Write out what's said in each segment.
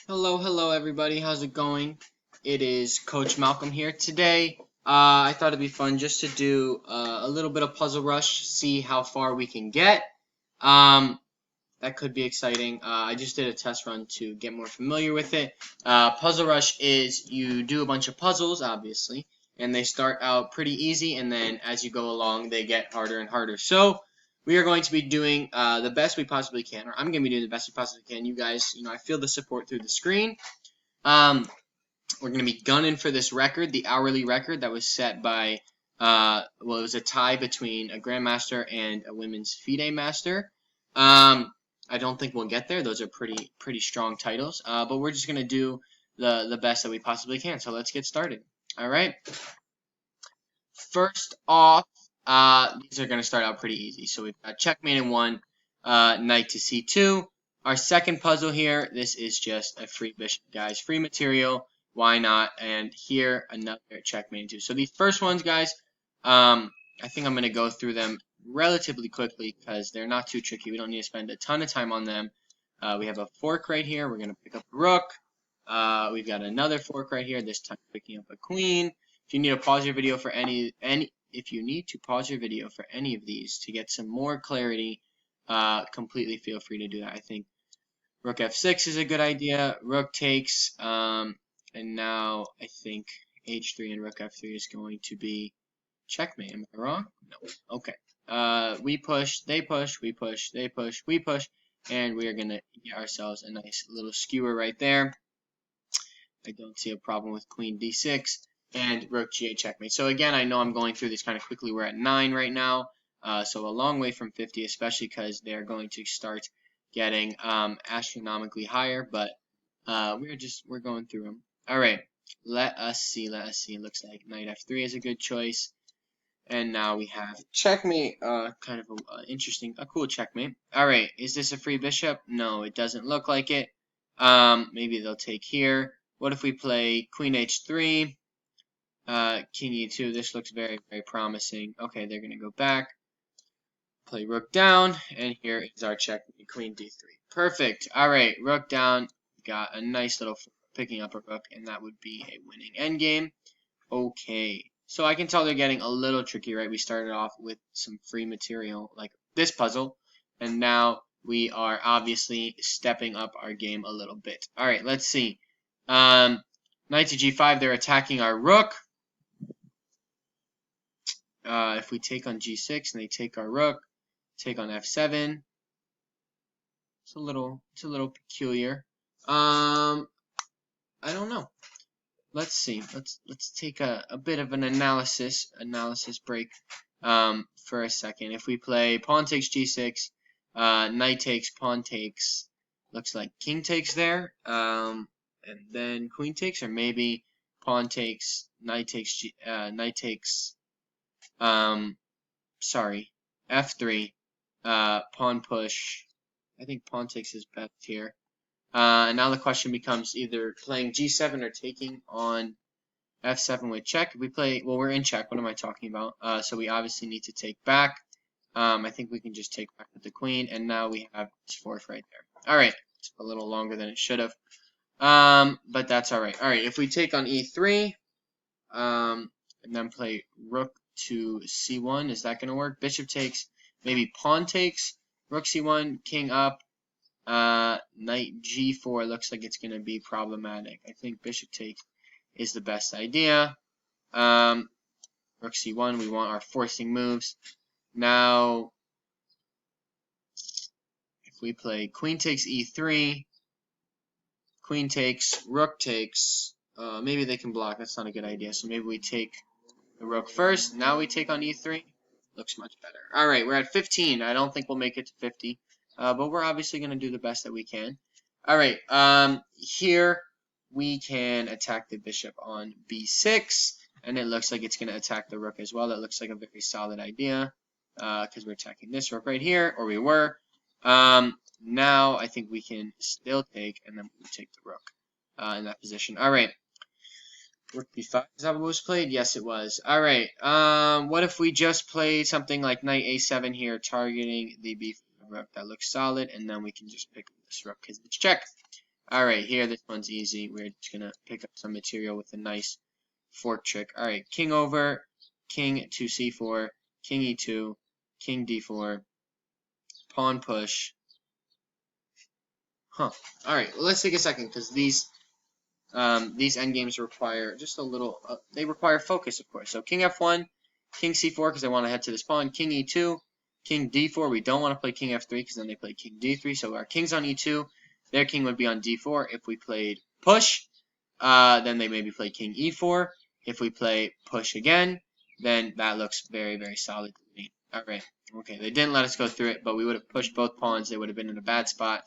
Hello everybody. How's it going? It is Coach Malcolm here. Today, I thought it'd be fun just to do a little bit of Puzzle Rush, see how far we can get. Um, that could be exciting. I just did a test run to get more familiar with it. Puzzle Rush is you do a bunch of puzzles, obviously, and they start out pretty easy, and then as you go along, they get harder and harder. So, we are going to be doing the best we possibly can, or I'm going to be doing the best we possibly can. You guys, I feel the support through the screen. Um, we're going to be gunning for this record, the hourly record that was set by, it was a tie between a Grandmaster and a women's FIDE Master. I don't think we'll get there. Those are pretty strong titles. But we're just going to do the best that we possibly can. So let's get started. All right. First off, these are going to start out pretty easy. So we've got checkmate in 1, knight to c2. Our second puzzle here, this is just a free bishop, guys. Free material, why not? And here, another checkmate in 2. So these first ones, guys, I think I'm going to go through them relatively quickly because they're not too tricky. We don't need to spend a ton of time on them. We have a fork right here. We're going to pick up a rook. We've got another fork right here, this time picking up a queen. If you need to pause your video for if you need to pause your video for any of these to get some more clarity, completely feel free to do that. I think rook f6 is a good idea. Rook takes, and now I think h3 and rook f3 is going to be checkmate. Am I wrong? No. Okay. We push, they push, we push, they push, we push, and we are gonna get ourselves a nice little skewer right there. I don't see a problem with queen d6 and rook g8 checkmate. So again, I know I'm going through this kind of quickly. We're at 9 right now, so a long way from 50, especially because they're going to start getting astronomically higher. But we're going through them. All right, let us see. It looks like knight f3 is a good choice, and now we have checkmate. Kind of a cool checkmate. All right, is this a free bishop? No, it doesn't look like it. Maybe they'll take here. What if we play queen h3, king e2? This looks very promising. Okay, they're going to go back, play rook down, and here is our check, queen d3. Perfect. All right, rook down. Got a nice little picking up a rook, and that would be a winning endgame. Okay, so I can tell they're getting a little tricky, right? We started off with some free material like this puzzle, and now we are obviously stepping up our game a little bit. All right, let's see. Knight to g5, they're attacking our rook. If we take on g6 and they take our rook, take on f7. It's a little peculiar. I don't know. Let's see. Let's take a bit of an analysis break for a second. If we play pawn takes g6, knight takes, pawn takes, looks like king takes there, and then queen takes, or maybe pawn takes, knight takes, sorry, f3, pawn push. I think pawn takes is best here. And now the question becomes either playing g7 or taking on f7 with check. If we play, well, we're in check. What am I talking about? So we obviously need to take back. I think we can just take back with the queen, and now we have this fork right there. All right, it's a little longer than it should have, but that's all right. All right, if we take on e3, and then play rook to c1, is that going to work? Bishop takes, maybe pawn takes, rook c1, king up, knight g4 looks like it's going to be problematic. I think bishop takes is the best idea. Rook c1, we want our forcing moves. Now, if we play queen takes e3, queen takes, rook takes, maybe they can block. That's not a good idea. So maybe we take the rook first. Now we take on e3. Looks much better. All right, we're at 15. I don't think we'll make it to 50, but we're obviously going to do the best that we can. All right, here we can attack the bishop on b6, and it looks like it's going to attack the rook as well. That looks like a very solid idea because we're attacking this rook right here, or we were. Now I think we can still take, and then we take the rook in that position. All right. Rook b5, is that what was played? Yes, it was. All right. What if we just play something like knight a7 here, targeting the b5 rook? That looks solid, and then we can just pick this rook because it's check. Alright, here, this one's easy. We're just gonna pick up some material with a nice fork trick. Alright, king over, king to c4, king e2, king d4, pawn push. Huh. Alright, well, let's take a second, because these endgames require just a little, they require focus, of course. So king f1, king c4, because I want to head to this pawn, king e2, king d4. We don't want to play king f3, because then they play king d3. So our king's on e2, their king would be on d4. If we played push, then they maybe play king e4. If we play push again, then that looks very, very solid to me. Alright, okay, they didn't let us go through it, but we would have pushed both pawns. They would have been in a bad spot,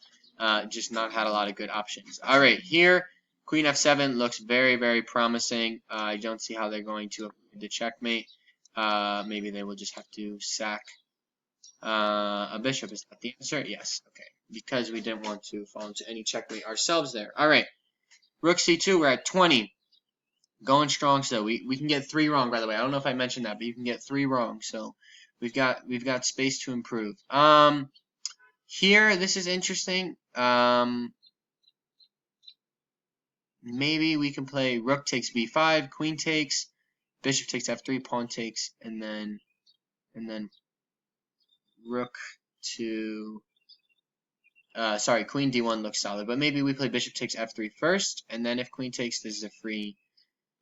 just not had a lot of good options. Alright, here, queen f7 looks very, very promising. I don't see how they're going to avoid the checkmate. Maybe they will just have to sack a bishop. Is that the answer? Yes, okay, because we didn't want to fall into any checkmate ourselves there. Alright, rook c2, we're at 20. Going strong still. We can get 3 wrong, by the way. I don't know if I mentioned that, but you can get 3 wrong. So we've got space to improve. Here, this is interesting. Maybe we can play rook takes b5, queen takes, bishop takes f3, pawn takes, and then rook to sorry, queen d1 looks solid, but maybe we play bishop takes f3 first, and then if queen takes, this is a free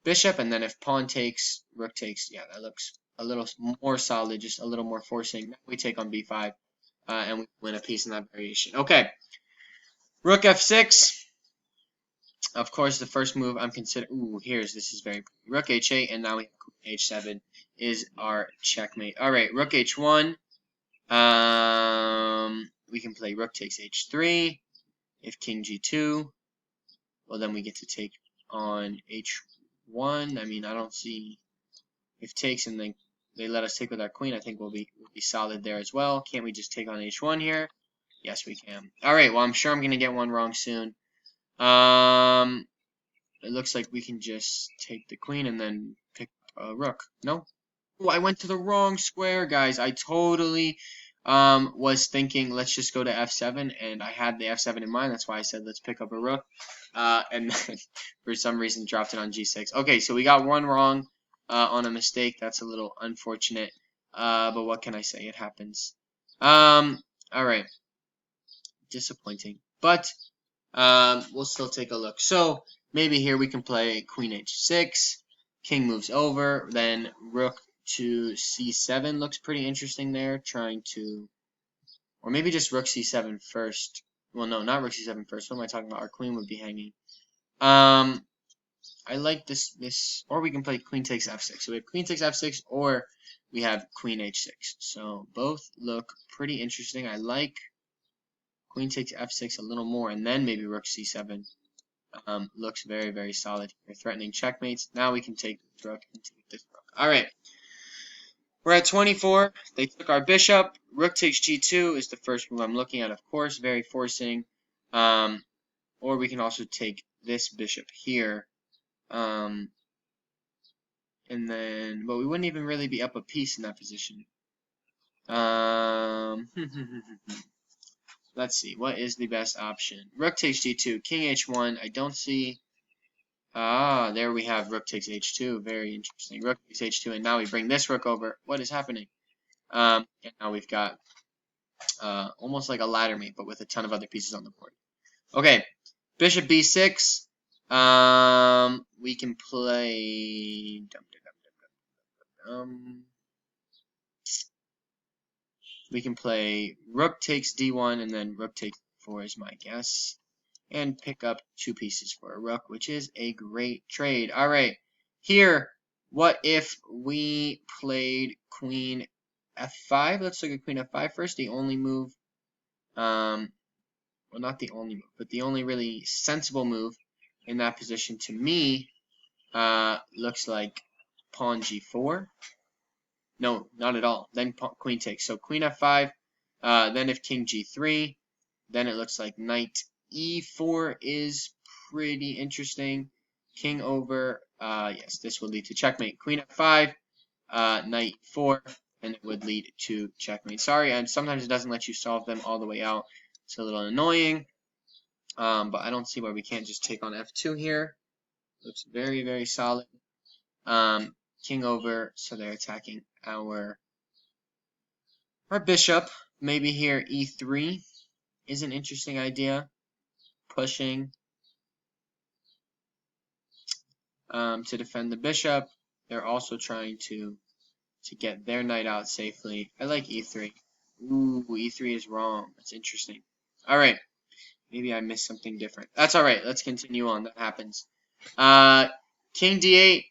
bishop, and then if pawn takes, rook takes, yeah, that looks a little more solid, just a little more forcing. Now we take on b5, and we win a piece in that variation. Okay, rook f6. Of course, the first move I'm considering. Ooh, this is very pretty. Rook h8, and now we have queen h7 is our checkmate. All right, rook h1. We can play rook takes h3. If king g2, well, then we get to take on h1. I mean, I don't see, if takes and then they let us take with our queen, I think we'll be solid there as well. Can't we just take on h1 here? Yes, we can. All right, well, I'm sure I'm gonna get one wrong soon. It looks like we can just take the queen and then pick a rook. No? Oh, I went to the wrong square, guys. I totally was thinking let's just go to f7, and I had the f7 in mind. That's why I said let's pick up a rook, and then for some reason dropped it on g6. Okay, so we got one wrong on a mistake. That's a little unfortunate, but what can I say? It happens. All right, disappointing, but we'll still take a look. So maybe here we can play queen h6, king moves over, then rook to c7 looks pretty interesting there, trying to, or maybe just rook c7 first. Well, no, not rook c7 first. What am I talking about? Our queen would be hanging. I like this, or we can play queen takes f6. So we have queen takes f6, or we have queen h6. So both look pretty interesting. I like queen takes f6 a little more, and then maybe rook c7. Looks very, very solid. They're threatening checkmates. Now we can take this rook and take this rook. All right. We're at 24. They took our bishop. Rook takes g2 is the first move I'm looking at, of course. Very forcing. Or we can also take this bishop here. And then, but we wouldn't even really be up a piece in that position. Let's see. What is the best option? Rook takes g2. King h1. I don't see. There we have rook takes h2. Very interesting. Rook takes h2, and now we bring this rook over. What is happening? And now we've got almost like a ladder mate, but with a ton of other pieces on the board. Okay, bishop b6. We can play. We can play rook takes d1, and then rook takes 4 is my guess. And pick up 2 pieces for a rook, which is a great trade. All right, here, what if we played queen f5? Let's look at queen f5 first. The only move, well, not the only move, but the only really sensible move in that position to me looks like pawn g4. No, not at all. Then queen takes. So queen f5, then if king g3, then it looks like knight e4 is pretty interesting. King over, yes, this will lead to checkmate. Queen f5, knight 4, and it would lead to checkmate. Sorry, and sometimes it doesn't let you solve them all the way out. It's a little annoying. But I don't see why we can't just take on f2 here. Looks very, very solid. King over, so they're attacking our bishop. Maybe here e3 is an interesting idea. Pushing to defend the bishop. They're also trying to get their knight out safely. I like e3. Ooh, e3 is wrong. That's interesting. All right. Maybe I missed something different. That's all right. Let's continue on. That happens. King d8.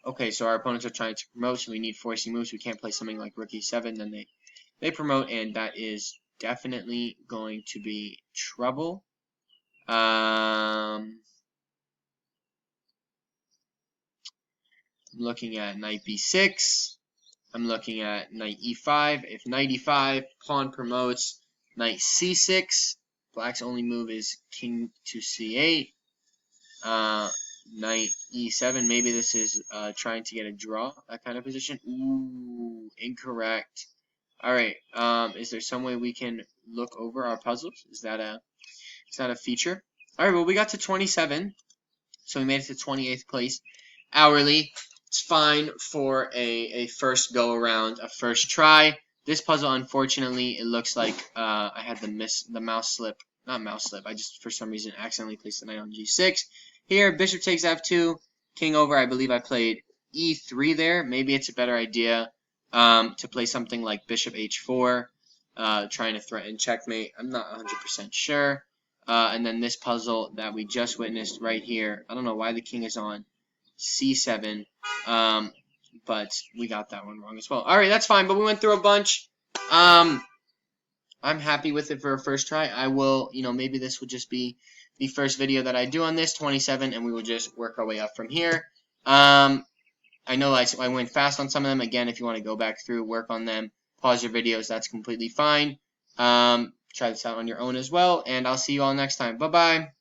Okay, so our opponents are trying to promote, so we need forcing moves. We can't play something like rook e7. Then they promote, and that is definitely going to be trouble. I'm looking at knight b6. I'm looking at knight e5. If knight e5, pawn promotes, knight c6. Black's only move is king to c8. Knight e7. Maybe this is trying to get a draw, that kind of position. Ooh, incorrect. All right. Is there some way we can look over our puzzles? Is that a feature? All right. Well, we got to 27, so we made it to 28th place. Hourly. It's fine for a first go around, a first try. This puzzle, unfortunately, it looks like I had the mouse slip. Not mouse slip. I just, for some reason, accidentally placed the knight on g6. Here, bishop takes f2, king over. I believe I played e3 there. Maybe it's a better idea to play something like bishop h4, trying to threaten checkmate. I'm not 100% sure. And then this puzzle that we just witnessed right here. I don't know why the king is on c7, but we got that one wrong as well. All right, that's fine, but we went through a bunch. I'm happy with it for a first try. I will, maybe this will just be the first video that I do on this, 27, and we will just work our way up from here. I know I went fast on some of them. Again, if you want to go back through, work on them, pause your videos, that's completely fine. Try this out on your own as well, and I'll see you all next time. Bye-bye.